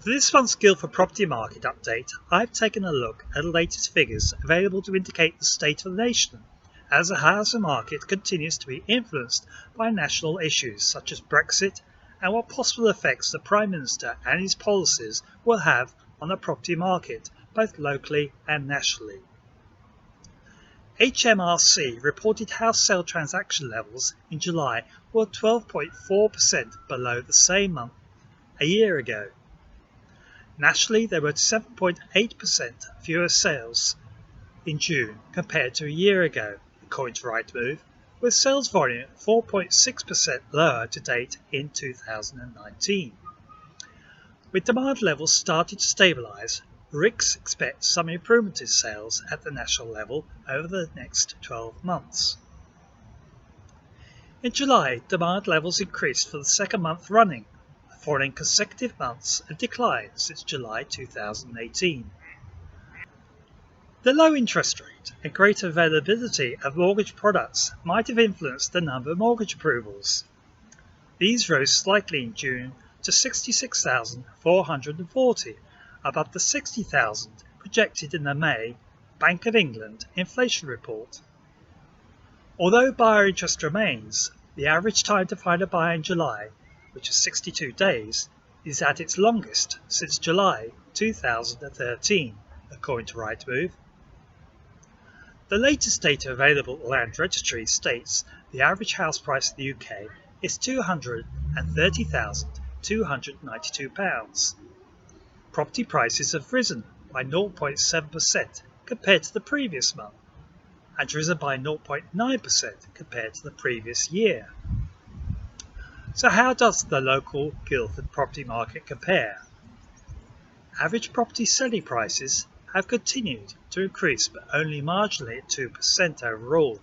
For this month's Guildford property market update, I've taken a look at the latest figures available to indicate the state of the nation, as the housing market continues to be influenced by national issues such as Brexit and what possible effects the Prime Minister and his policies will have on the property market, both locally and nationally. HMRC reported house sale transaction levels in July were 12.4% below the same month a year ago. Nationally, there were 7.8% fewer sales in June compared to a year ago, according to Rightmove, with sales volume 4.6% lower to date in 2019. With demand levels starting to stabilise, RICS expects some improvement in sales at the national level over the next 12 months. In July, demand levels increased for the second month running, following consecutive months of decline since July 2018. The low interest rate and greater availability of mortgage products might have influenced the number of mortgage approvals. These rose slightly in June to 66,440, above the 60,000 projected in the May Bank of England inflation report. Although buyer interest remains, the average time to find a buyer in July, which is 62 days, is at its longest since July 2013, according to Rightmove. The latest data available at the Land Registry states the average house price in the UK is £230,292. Property prices have risen by 0.7% compared to the previous month, and risen by 0.9% compared to the previous year. So how does the local Guildford property market compare? Average property selling prices have continued to increase, but only marginally at 2% overall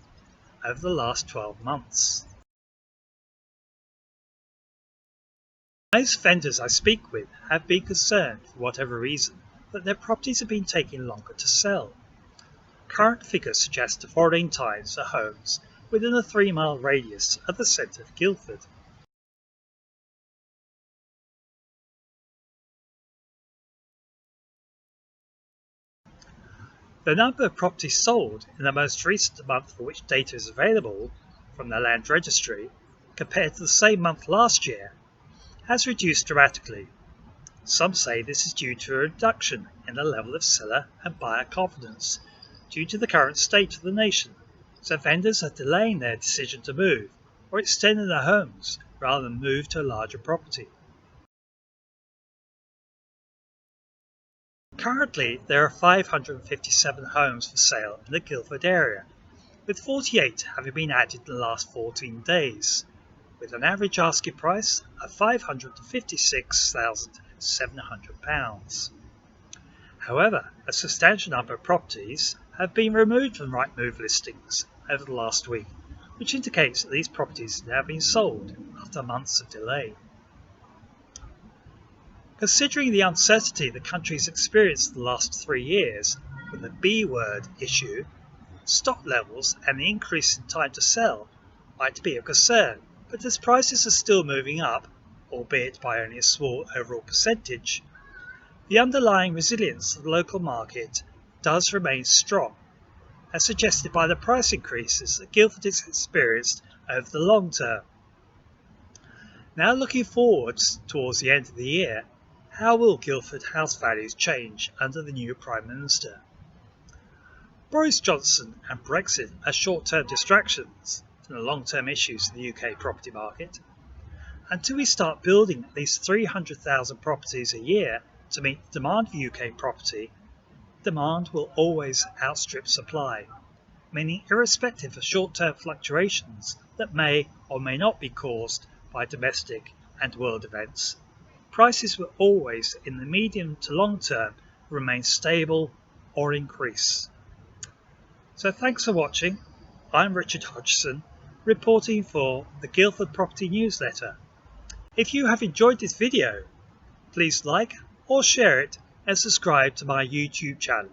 over the last 12 months. Most vendors I speak with have been concerned, for whatever reason, that their properties have been taking longer to sell. Current figures suggest the following times for homes within a 3-mile radius of the centre of Guildford. The number of properties sold in the most recent month for which data is available from the Land Registry, compared to the same month last year, has reduced dramatically. Some say this is due to a reduction in the level of seller and buyer confidence due to the current state of the nation, so vendors are delaying their decision to move or extending their homes rather than move to a larger property. Currently, there are 557 homes for sale in the Guildford area, with 48 having been added in the last 14 days, with an average asking price of £556,700. However, a substantial number of properties have been removed from Rightmove listings over the last week, which indicates that these properties have now been sold after months of delay. Considering the uncertainty the country has experienced the last 3 years with the B word issue, stock levels and the increase in time to sell might be of concern, but as prices are still moving up, albeit by only a small overall percentage, the underlying resilience of the local market does remain strong, as suggested by the price increases that Guildford has experienced over the long term. Now looking forwards towards the end of the year, how will Guildford house values change under the new Prime Minister? Boris Johnson and Brexit are short-term distractions from the long-term issues in the UK property market. Until we start building at least 300,000 properties a year to meet the demand for UK property, demand will always outstrip supply, meaning irrespective of short-term fluctuations that may or may not be caused by domestic and world events, prices will always, in the medium to long term, remain stable or increase. So thanks for watching. I'm Richard Hodgson, reporting for the Guildford Property Newsletter. If you have enjoyed this video, please like or share it and subscribe to my YouTube channel.